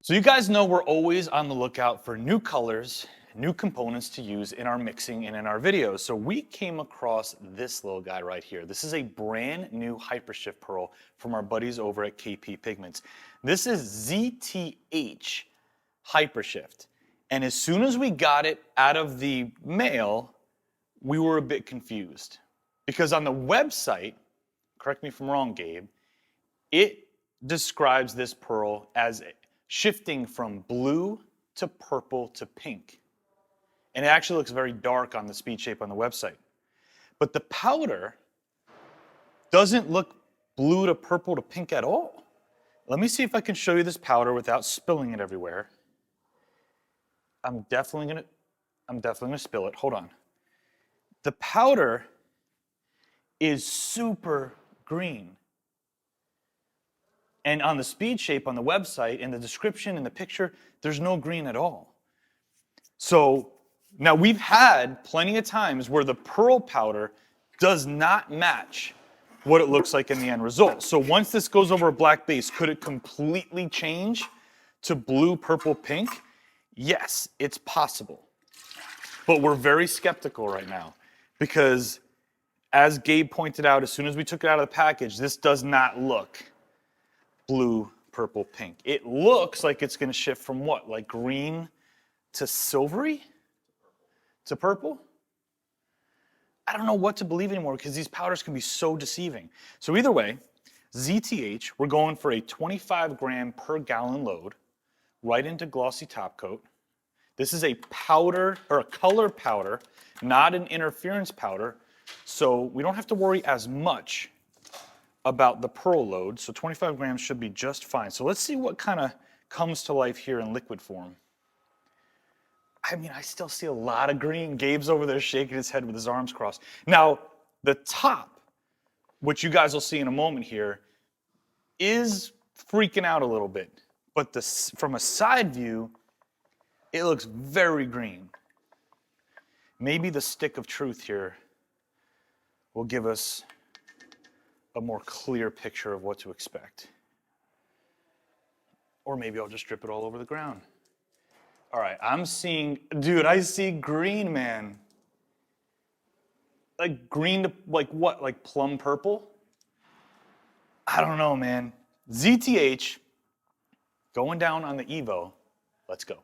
So you guys know we're always on the lookout for new colors, new components to use in our mixing and in our videos. So we came across this little guy right here. This is a brand new HyperShift Pearl from our buddies over at KP Pigments. This is ZTH HyperShift. And as soon as we got it out of the mail, we were a bit confused. Because on the website, correct me if I'm wrong, Gabe, it describes this pearl as shifting from blue to purple to pink. And it actually looks very dark on the speed shape on the website. But the powder doesn't look blue to purple to pink at all. Let me see if I can show you this powder without spilling it everywhere. I'm definitely gonna spill it. Hold on. The powder is super green. And on the speed shape on the website, in the description, in the picture, there's no green at all. So now we've had plenty of times where the pearl powder does not match what it looks like in the end result. So once this goes over a black base, could it completely change to blue, purple, pink? Yes, it's possible. But we're very skeptical right now because, as Gabe pointed out, as soon as we took it out of the package, this does not look blue, purple, pink. It looks like it's going to shift from what? Like green to silvery to purple? I don't know what to believe anymore because these powders can be so deceiving. So either way, ZTH, we're going for a 25 gram per gallon load right into glossy top coat. This is a powder or a color powder, not an interference powder. So we don't have to worry as much about the pearl load. So 25 grams should be just fine. So let's see what kind of comes to life here in liquid form. I mean, I still see a lot of green. Gabe's over there shaking his head with his arms crossed. Now, the top, which you guys will see in a moment here, is freaking out a little bit. But from a side view, it looks very green. Maybe the stick of truth here will give us a more clear picture of what to expect. Or maybe I'll just drip it all over the ground. All right, I'm seeing, dude, I see green, man. Like green to, like what, like plum purple? I don't know, man. ZTH, going down on the Evo. Let's go.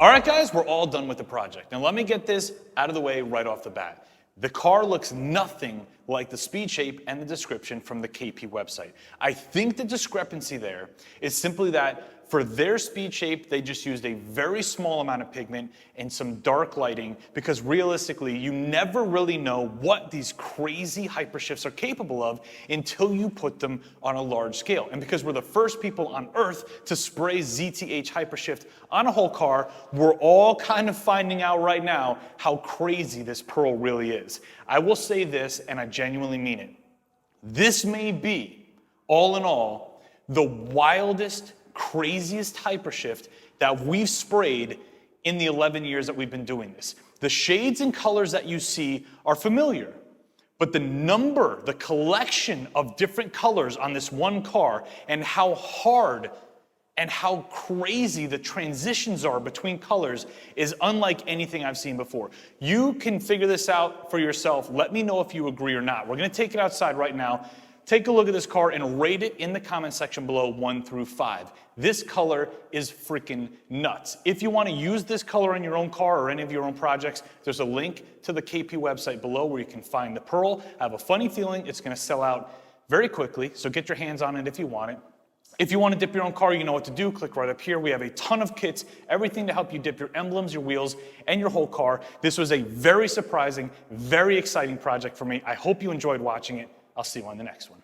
All right, guys, we're all done with the project. Now let me get this out of the way right off the bat. The car looks nothing like the speed shape and the description from the KP website. I think the discrepancy there is simply that for their speed shape, they just used a very small amount of pigment and some dark lighting, because realistically, you never really know what these crazy hypershifts are capable of until you put them on a large scale. And because we're the first people on earth to spray ZTH HyperShift on a whole car, we're all kind of finding out right now how crazy this pearl really is. I will say this, and I genuinely mean it. This may be, all in all, the wildest, craziest hypershift that we've sprayed in the 11 years that we've been doing this. The shades and colors that you see are familiar, but the collection of different colors on this one car, and how hard and how crazy the transitions are between colors is unlike anything I've seen before. You can figure this out for yourself. Let me know if you agree or not. We're gonna take it outside right now. Take a look at this car and rate it in the comment section below 1 through 5. This color is freaking nuts. If you want to use this color in your own car or any of your own projects, there's a link to the KP website below where you can find the pearl. I have a funny feeling it's going to sell out very quickly, so get your hands on it if you want it. If you want to dip your own car, you know what to do. Click right up here. We have a ton of kits, everything to help you dip your emblems, your wheels, and your whole car. This was a very surprising, very exciting project for me. I hope you enjoyed watching it. I'll see you on the next one.